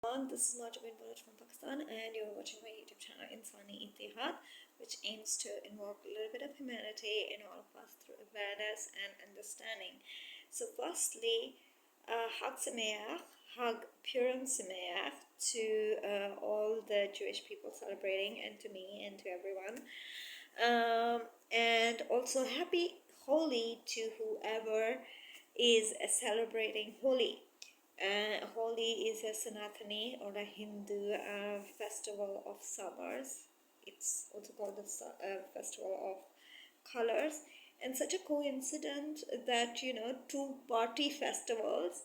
This is Marjabin Bullet from Pakistan, and you're watching my YouTube channel Insani Itihad, which aims to invoke a little bit of humanity in all of us through awareness and understanding. So, firstly, Hag Sameach, Hag Purim Sameach to all the Jewish people celebrating, and to me and to everyone. And also, Happy Holi to whoever is celebrating Holi. Holi is a Sanatani or a Hindu festival of summers. It's also called the festival of colors. And such a coincidence that, two party festivals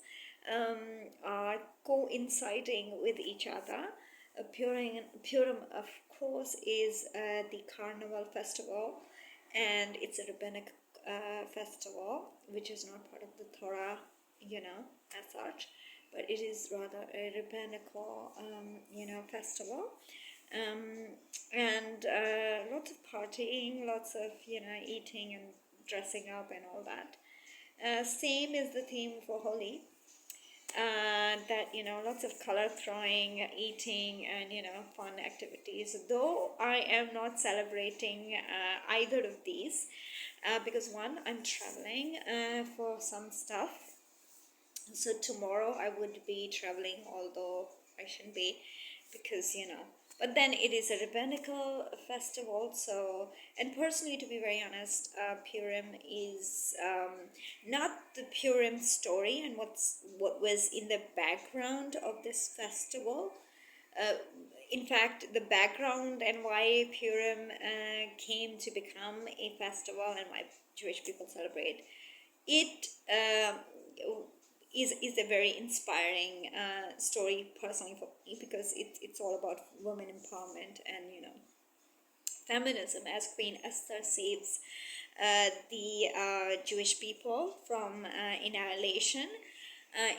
are coinciding with each other. Purim, of course, is the carnival festival, and it's a rabbinic festival, which is not part of the Torah, as such, but it is rather a rabbinical, festival. And lots of partying, lots of, eating and dressing up and all that. Same is the theme for Holi. That lots of color throwing, eating, and fun activities, though I am not celebrating either of these because one, I'm traveling for some stuff, so tomorrow I would be traveling, although I shouldn't be, because but then it is a rabbinical festival. So, and personally, to be very honest, Purim is not the Purim story and what was in the background of this festival. In fact, the background and why Purim came to become a festival and why Jewish people celebrate it is a very inspiring story personally for me, because it's all about women empowerment and feminism, as Queen Esther saves the Jewish people from annihilation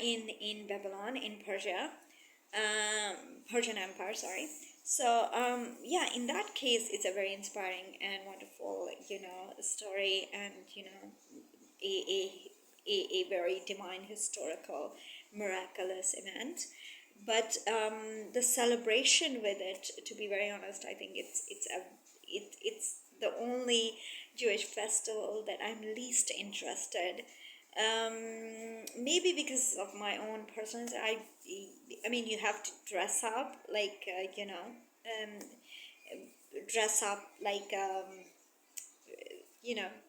in Babylon, in Persia, Persian Empire, sorry. So yeah, in that case, it's a very inspiring and wonderful story, and a very divine, historical, miraculous event. But the celebration with it, to be very honest, I think it's the only Jewish festival that I'm least interested. Maybe because of my own personal, I mean, you have to dress up like dress up like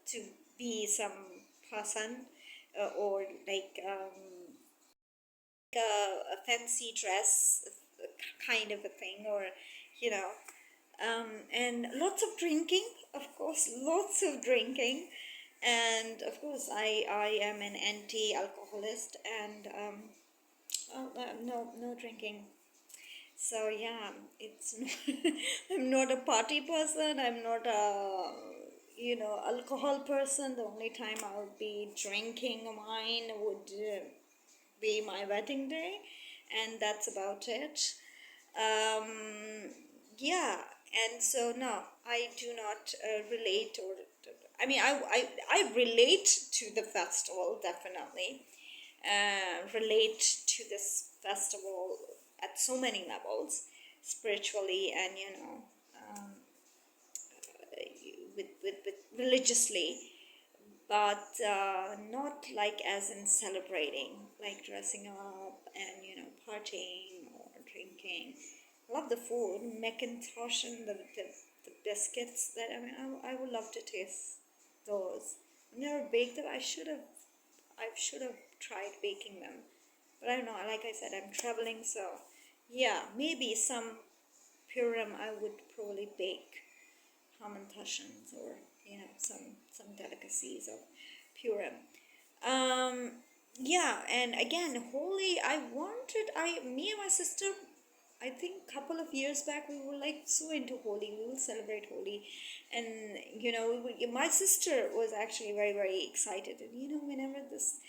to be some person, or like a fancy dress kind of a thing, or you know and lots of drinking, of course, lots of drinking. And of course, I am an anti-alcoholist, and no drinking. So yeah, it's I'm not a party person. I'm not a alcohol person. The only time I would be drinking wine would be my wedding day, and that's about it. Yeah, and so no, I do not relate, or I mean, I relate to the festival, definitely. Relate to this festival at so many levels, spiritually, and with religiously, but not like as in celebrating, like dressing up and partying or drinking. Love the food, Macintosh, and the biscuits. That, I mean, I would love to taste those. I've never baked them. I should have tried baking them, but I don't know. Like I said, I'm traveling, so yeah, maybe some Purim I would probably bake hamantations, or some delicacies of Purim. Yeah, and again, Holi. Me and my sister, I think couple of years back, we were like so into Holi. We will celebrate Holi, and my sister was actually very, very excited. And whenever this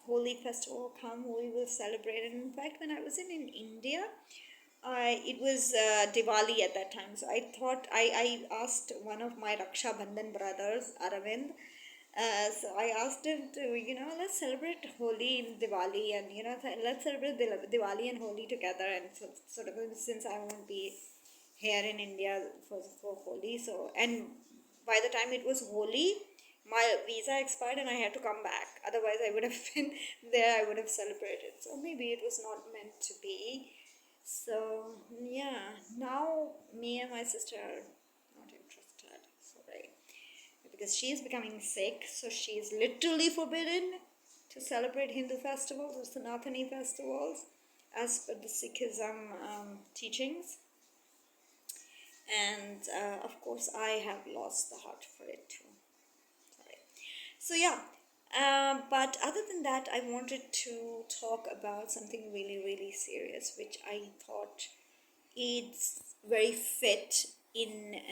Holi festival come, we will celebrate. And in fact, when I was in India, it was Diwali at that time. So I thought I asked one of my Raksha Bandhan brothers, Aravind, So I asked him to, let's celebrate Holi in Diwali, and let's celebrate Diwali and Holi together. And so, sort of, since I won't be here in India for Holi, so, and by the time it was Holi, my visa expired and I had to come back. Otherwise, I would have been there. I would have celebrated. So maybe it was not meant to be. So yeah, now me and my sister are not interested. Sorry, because she is becoming sick, so she is literally forbidden to celebrate Hindu festivals or Sanatani festivals as per the Sikhism teachings. And of course, I have lost the heart for it too. Sorry. So yeah, but other than that, I wanted to talk about something really, really serious, which I thought it's very fit in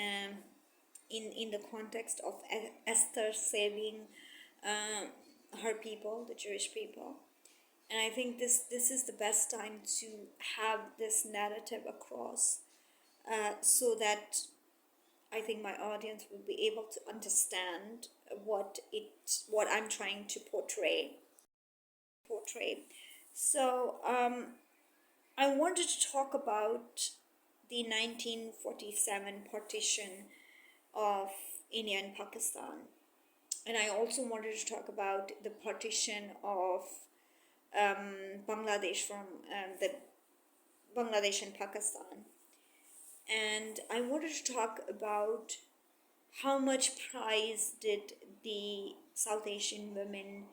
the context of Esther saving uh, her people, the Jewish people. And I think this is the best time to have this narrative across, so that I think my audience will be able to understand what I'm trying to portray. So I wanted to talk about the 1947 partition of India and Pakistan, and I also wanted to talk about the partition of Bangladesh from the Bangladesh and Pakistan. And I wanted to talk about how much price did the South Asian women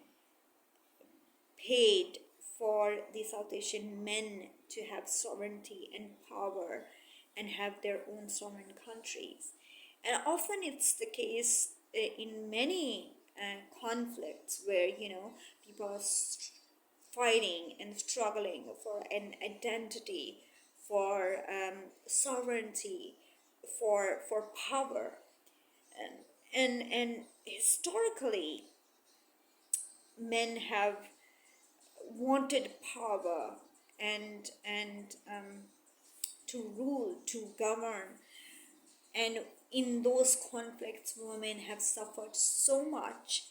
paid for the South Asian men to have sovereignty and power and have their own sovereign countries. And often it's the case in many conflicts where, people are fighting and struggling for an identity, for sovereignty, for power. And historically, men have wanted power and to rule, to govern, and in those conflicts, women have suffered so much,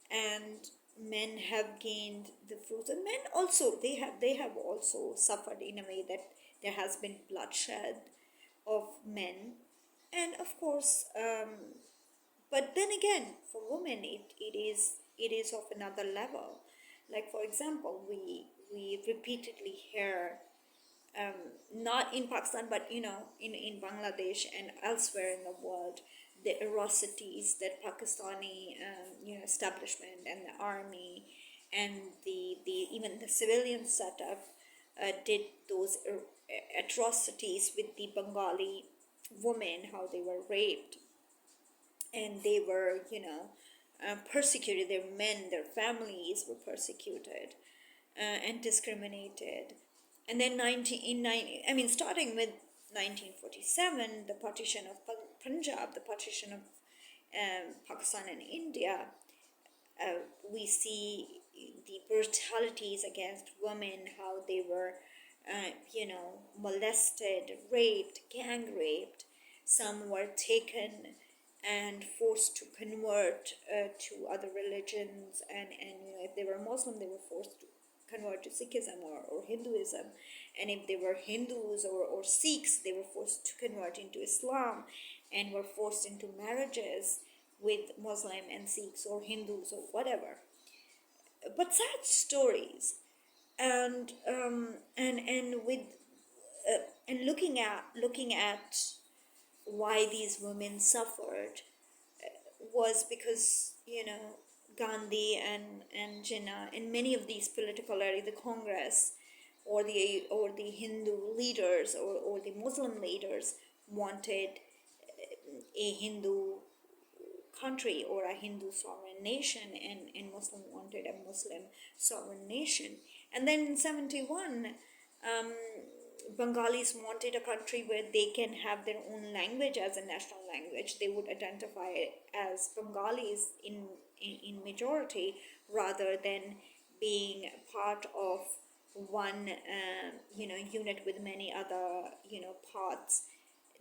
and men have gained the fruits. And men also, they have also suffered in a way that there has been bloodshed of men, and of course, but then again, for women, it is of another level. Like for example, we repeatedly hear, not in Pakistan, but in Bangladesh and elsewhere in the world, the atrocities that Pakistani establishment and the army and the even the civilian setup did those atrocities with the Bengali women, how they were raped and they were persecuted. Their men, their families were persecuted and discriminated. And then starting with 1947, the partition of Punjab, the partition of Pakistan and India, we see the brutalities against women, how they were, molested, raped, gang raped. Some were taken and forced to convert to other religions, and if they were Muslim, they were forced to convert to Sikhism or Hinduism, and if they were Hindus or Sikhs, they were forced to convert into Islam and were forced into marriages with Muslim and Sikhs or Hindus or whatever. But sad stories, and with and looking at why these women suffered was because Gandhi and Jinnah and many of these political areas, the Congress or the Hindu leaders or the Muslim leaders wanted a Hindu country or a Hindu sovereign nation, and Muslim wanted a Muslim sovereign nation. And then in 71, Bengalis wanted a country where they can have their own language as a national language. They would identify as Bengalis in majority rather than being part of one unit with many other parts.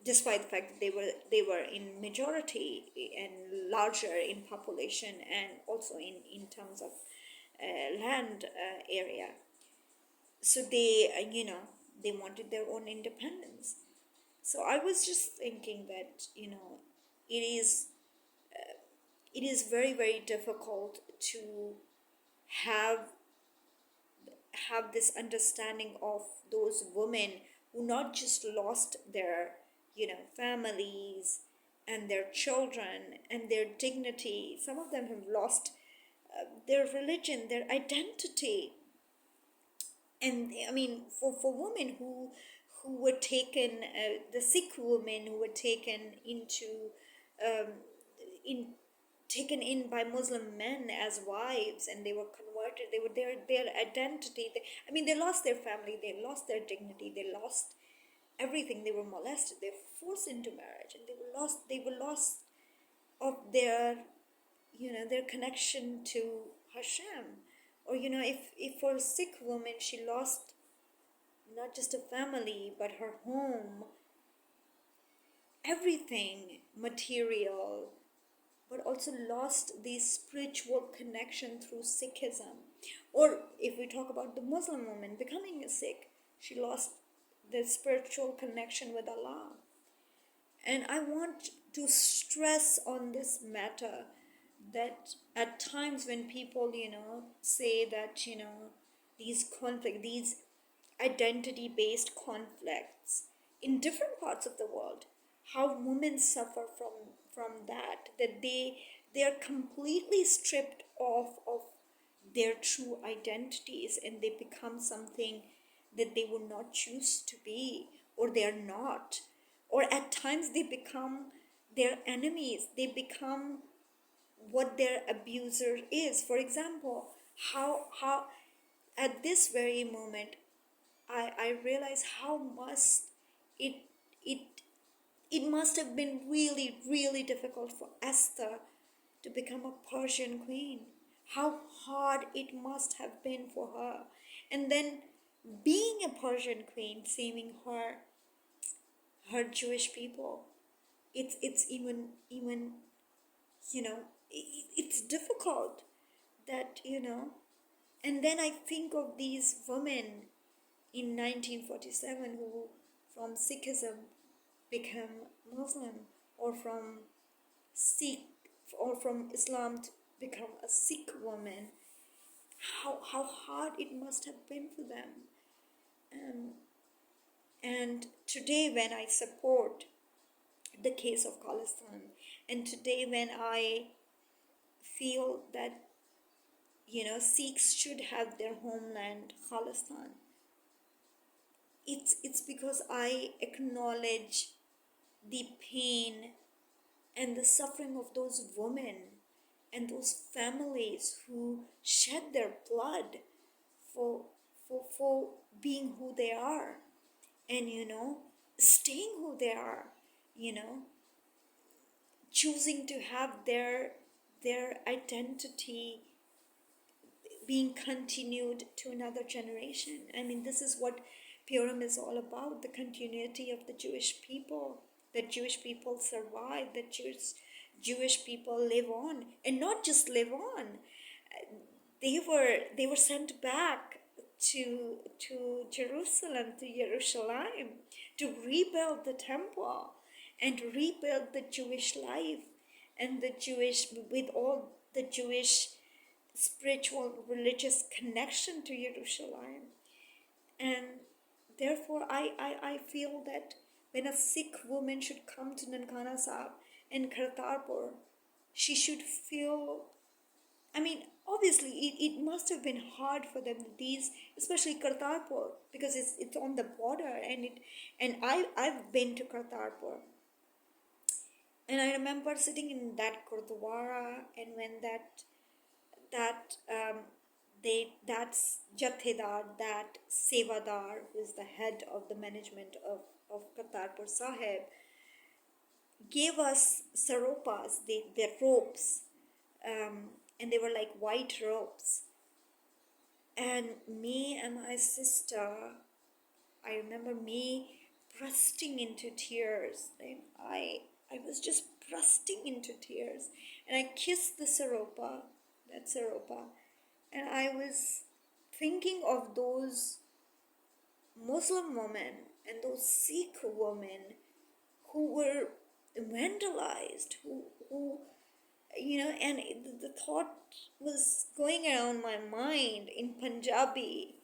despite the fact that they were in majority and larger in population and also in terms of land area. So they they wanted their own independence. So I was just thinking that it is it is very, very difficult to have this understanding of those women who not just lost their families and their children and their dignity. Some of them have lost their religion, their identity. And I mean, for women who were taken, the Sikh women who were taken into um, in taken in by Muslim men as wives, and they were converted. They were their identity. I mean, they lost their family, they lost their dignity, they lost everything. They were molested, they were forced into marriage, and they were lost of their their connection to Hashem. Or if for a Sikh woman, she lost not just a family but her home, everything material, but also lost the spiritual connection through Sikhism. Or if we talk about the Muslim woman becoming a Sikh, she lost the spiritual connection with Allah. And I want to stress on this matter that at times when people, say that, these conflicts, these identity based conflicts in different parts of the world, how women suffer from that they are completely stripped off of their true identities, and they become something that they would not choose to be, or they are not. Or at times they become their enemies, they become what their abuser is. For example, how at this very moment I realize how must it it it must have been really, really difficult for Esther to become a Persian queen. How hard it must have been for her. And then being a Persian queen, saving her Jewish people, it's even it's difficult that and then I think of these women in 1947 who from Sikhism become Muslim, or from Sikh or from Islam to become a Sikh woman. How hard it must have been for them. And today when I support the case of Khalistan, and today when I feel that Sikhs should have their homeland Khalistan, it's because I acknowledge the pain and the suffering of those women and those families who shed their blood for being who they are, and staying who they are, choosing to have their identity being continued to another generation. I mean, this is what Purim is all about, the continuity of the Jewish people, that Jewish people survive, that Jewish people live on, and not just live on. They were sent back to Jerusalem, to rebuild the temple and to rebuild the Jewish life and with all the Jewish spiritual religious connection to Jerusalem. And therefore I feel that when a Sikh woman should come to Nankana Sahib in Kartarpur, she should feel, I mean, obviously it must have been hard for them, these, especially Kartarpur, because it's on the border, and I've been to Kartarpur, and I remember sitting in that Gurdwara, and when that Jathedar, that Sevadar, who is the head of the management of Kartarpur Sahib, gave us saropas, the ropes, and they were like white ropes. And me and my sister, I remember me bursting into tears. And I was just bursting into tears. And I kissed the that saropa. And I was thinking of those Muslim women and those Sikh women who were vandalized, who and the thought was going around my mind in Punjabi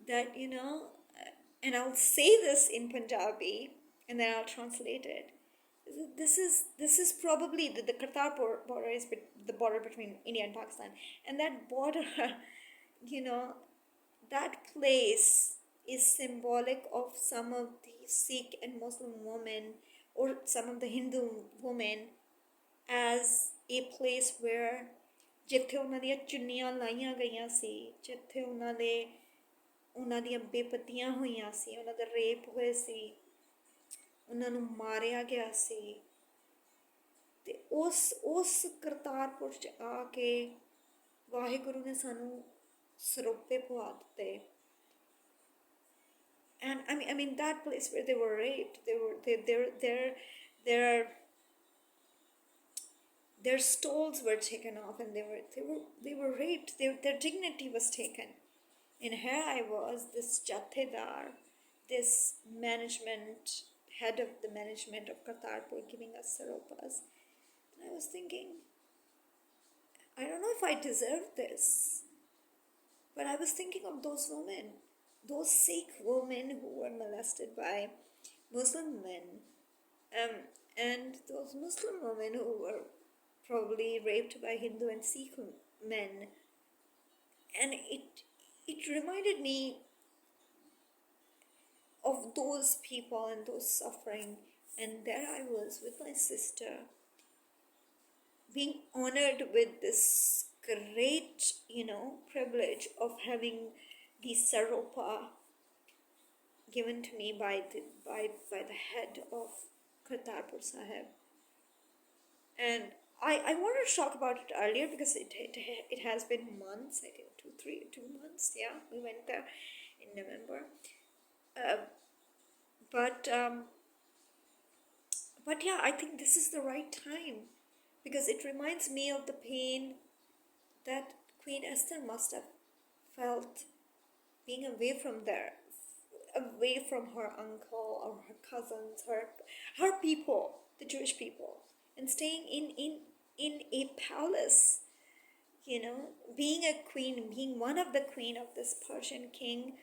that, and I'll say this in Punjabi and then I'll translate it. This is probably the Kartarpur border is the border between India and Pakistan, and that border, that place is symbolic of some of the Sikh and Muslim women, or some of the Hindu women, as a place where ਜਿੱਥੇ ਉਹਨਾਂ ਦੀਆਂ ਚੁੰਨੀਆਂ ਲਾਈਆਂ ਗਈਆਂ ਸੀ, ਜਿੱਥੇ ਉਹਨਾਂ ਦੀਆਂ ਬੇਪਤੀਆਂ ਹੋਈਆਂ ਸੀ, ਉਹਨਾਂ ਦਾ ਰੇਪ ਹੋਏ ਸੀ, ਉਹਨਾਂ ਨੂੰ ਮਾਰਿਆ ਗਿਆ ਸੀ, ਤੇ ਉਸ ਕਰਤਾਰਪੁਰ 'ਚ ਆ ਕੇ ਵਾਹਿਗੁਰੂ ਨੇ ਸਾਨੂੰ ਸਰੋਪੇ ਪਵਾ ਦਿੱਤੇ. And I mean that place where they were raped, their stoles were taken off, and they were raped. Their dignity was taken. And here I was, this jathedar, this head of the management of Kartarpur, giving us saropas. And I was thinking, I don't know if I deserve this, but I was thinking of those women, those Sikh women who were molested by Muslim men, and those Muslim women who were probably raped by Hindu and Sikh men. And it reminded me of those people and those suffering. And there I was with my sister, being honored with this great, privilege of having the saropa given to me by the head of Kartarpur Sahib. And I wanted to talk about it earlier because it has been months, I think 2 months, yeah, we went there in November. But yeah, I think this is the right time, because it reminds me of the pain that Queen Esther must have felt being away from her uncle or her cousins, her people, the Jewish people, and staying in a palace, being a queen, being one of the queen of this Persian king.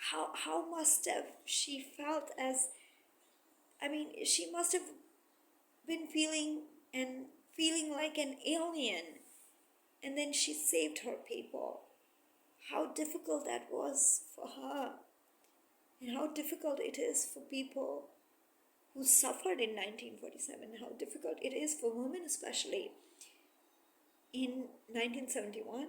How must have she felt? She must have been feeling like an alien, and then she saved her people. How difficult that was for her, and how difficult it is for people who suffered in 1947, how difficult it is for women, especially in 1971.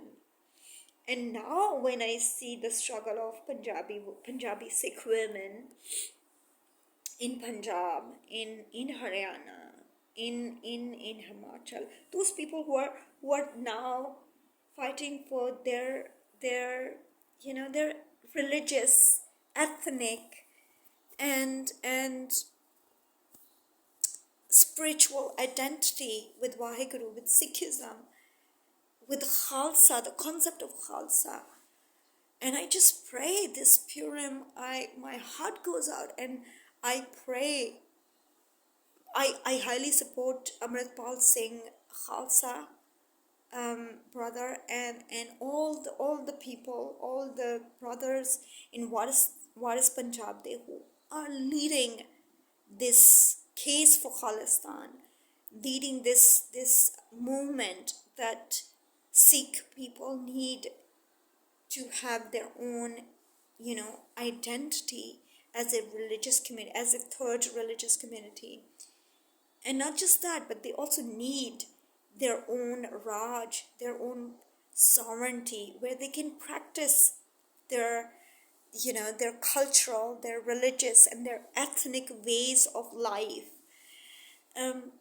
And now when I see the struggle of Punjabi Sikh women in Punjab, in Haryana, in Himachal, those people who are now fighting for their religious, ethnic, and spiritual identity with Vaheguru, with Sikhism, with Khalsa, the concept of Khalsa. And I just pray this Purim, my heart goes out, and I pray, I highly support Amritpal Singh Khalsa, brother, and all the people, all the brothers in Waris Punjab, who are leading this case for Khalistan, leading this movement that Sikh people need to have their own, identity as a religious community, as a third religious community. And not just that, but they also need their own Raj, their own sovereignty, where they can practice their cultural, their religious, and their ethnic ways of life. And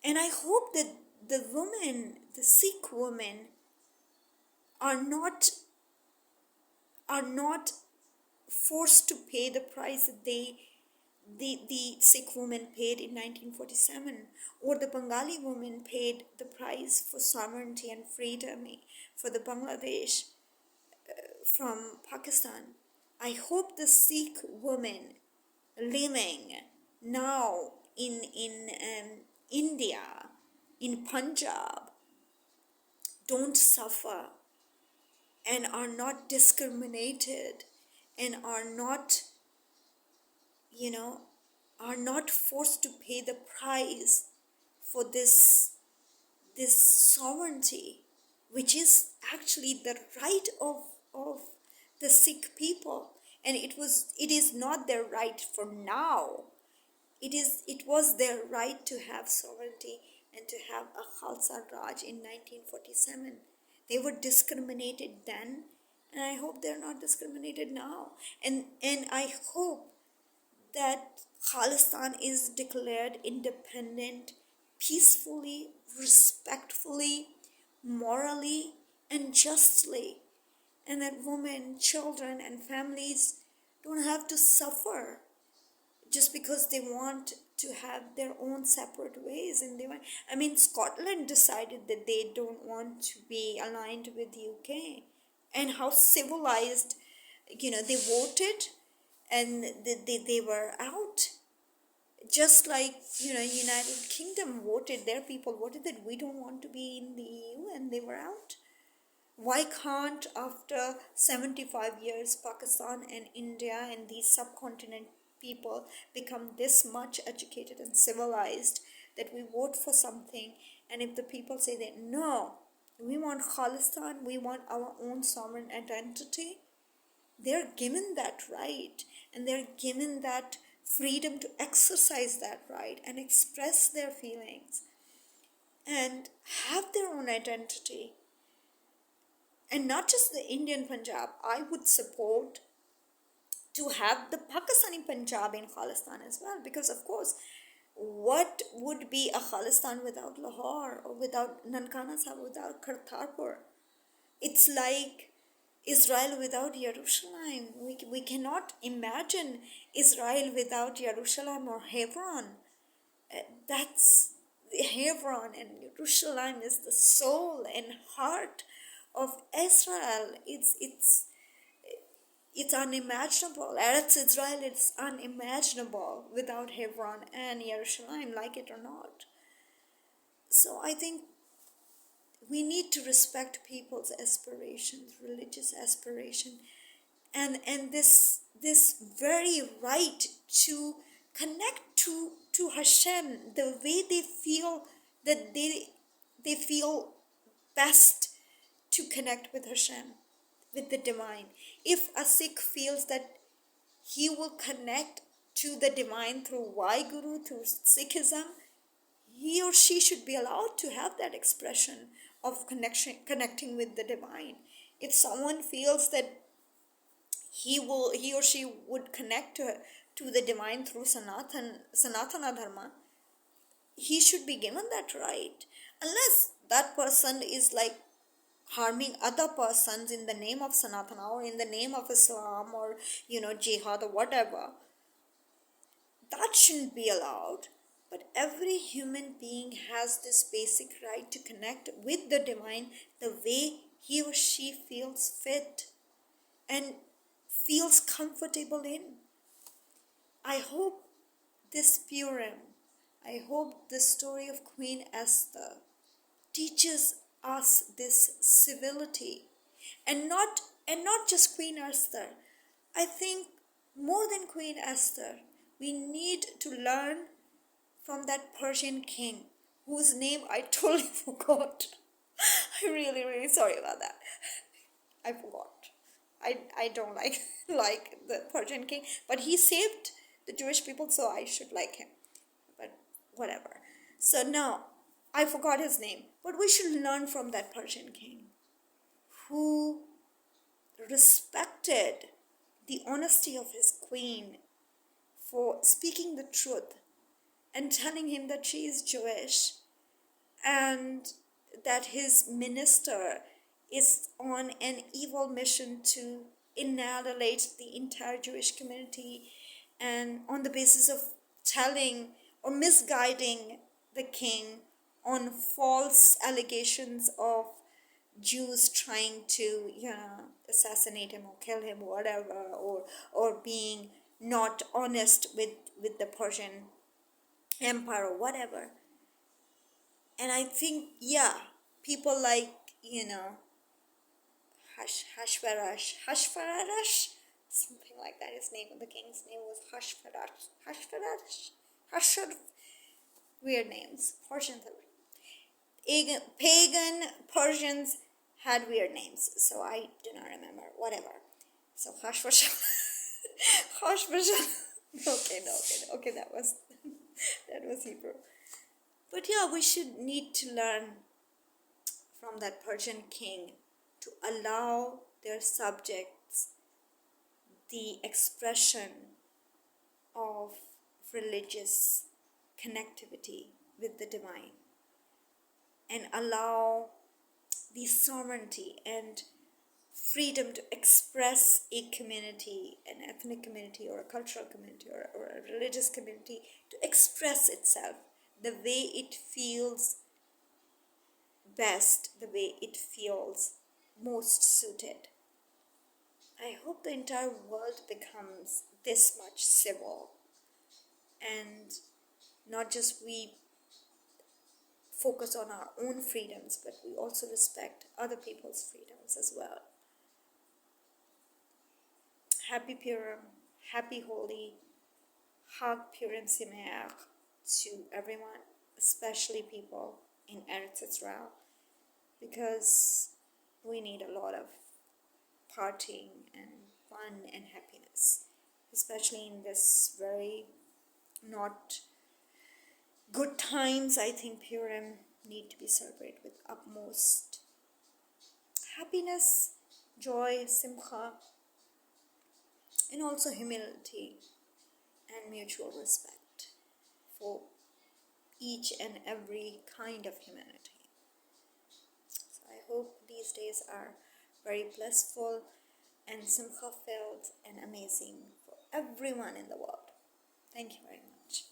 I hope that the Sikh women are not forced to pay the price that the Sikh woman paid in 1947, or the Bengali woman paid the price for sovereignty and freedom for the Bangladesh from Pakistan. I hope the Sikh women living now in India, in Punjab, don't suffer and are not discriminated and are not, are not forced to pay the price for this sovereignty, which is actually the right of the Sikh people. And it is not their right for now. It was their right to have sovereignty and to have a Khalsa Raj in 1947. They were discriminated then, and I hope they're not discriminated now. And I hope that Khalistan is declared independent peacefully, respectfully, morally, and justly, and that women, children, and families don't have to suffer just because they want to have their own separate ways. And Scotland decided that they don't want to be aligned with the UK, and how civilized, they voted and they were out. Just like, United Kingdom voted, their people voted that we don't want to be in the EU, and they were out. Why can't, after 75 years, Pakistan and India and these subcontinent people become this much educated and civilized that we vote for something, and if the people say that no, we want Khalistan, we want our own sovereign identity, they're given that right, and they're given that freedom to exercise that right and express their feelings and have their own identity. And not just the Indian Punjab, I would support to have the Pakistani Punjab in Khalistan as well, because of course, what would be a Khalistan without Lahore, or without Nankana Sahib, without Kartarpur? It's like Israel without Jerusalem. We cannot imagine Israel without Jerusalem or Hebron. That's Hebron, and Jerusalem is the soul and heart of Israel. It's unimaginable. Eretz Israel is unimaginable without Hebron and Jerusalem, like it or not. So I think we need to respect people's aspirations, religious aspiration, and this very right to connect to Hashem the way they feel that they feel best to connect with Hashem, with the divine. If a Sikh feels that he will connect to the divine through Waheguru, through Sikhism, he or she should be allowed to have that expression of connecting with the divine. If someone feels that he or she would connect to the divine through Sanatana Dharma, he should be given that right. Unless that person is like harming other persons in the name of Sanatana, or in the name of Islam, or jihad, or whatever, that shouldn't be allowed. But every human being has this basic right to connect with the divine the way he or she feels fit and feels comfortable in. I hope this Purim, I hope the story of Queen Esther teaches us this civility, and not just Queen Esther. I think more than Queen Esther, we need to learn from that Persian king whose name I totally forgot. I'm really, really sorry about that. I forgot. I don't like the Persian king, but he saved the Jewish people, so I should like him. But whatever. So now, I forgot his name, but we should learn from that Persian king who respected the honesty of his queen for speaking the truth and telling him that she is Jewish and that his minister is on an evil mission to annihilate the entire Jewish community, and on the basis of telling or misguiding the king on false allegations of Jews trying to, assassinate him or kill him, or whatever, or being not honest with the Persian Empire or whatever. And I think, people like, Hashvarash, something like that. His name, the king's name was Hashvarash, weird names. Persians have pagan Persians had weird names, so I do not remember. Whatever. So Hashvarash, okay, that was Hebrew. But we should need to learn from that Persian king to allow their subjects the expression of religious connectivity with the divine, and allow the sovereignty and freedom to express a community, an ethnic community or a cultural community or a religious community, to express itself the way it feels best, the way it feels most suited. I hope the entire world becomes this much civil, and not just we focus on our own freedoms, but we also respect other people's freedoms as well. Happy Purim, happy Holy, Chag Purim Sameach to everyone, especially people in Eretz Israel, because we need a lot of partying and fun and happiness, especially in this very not good times. I think Purim need to be celebrated with utmost happiness, joy, simcha, and also humility and mutual respect for each and every kind of humanity. So I hope these days are very blissful and simcha filled and amazing for everyone in the world. Thank you very much.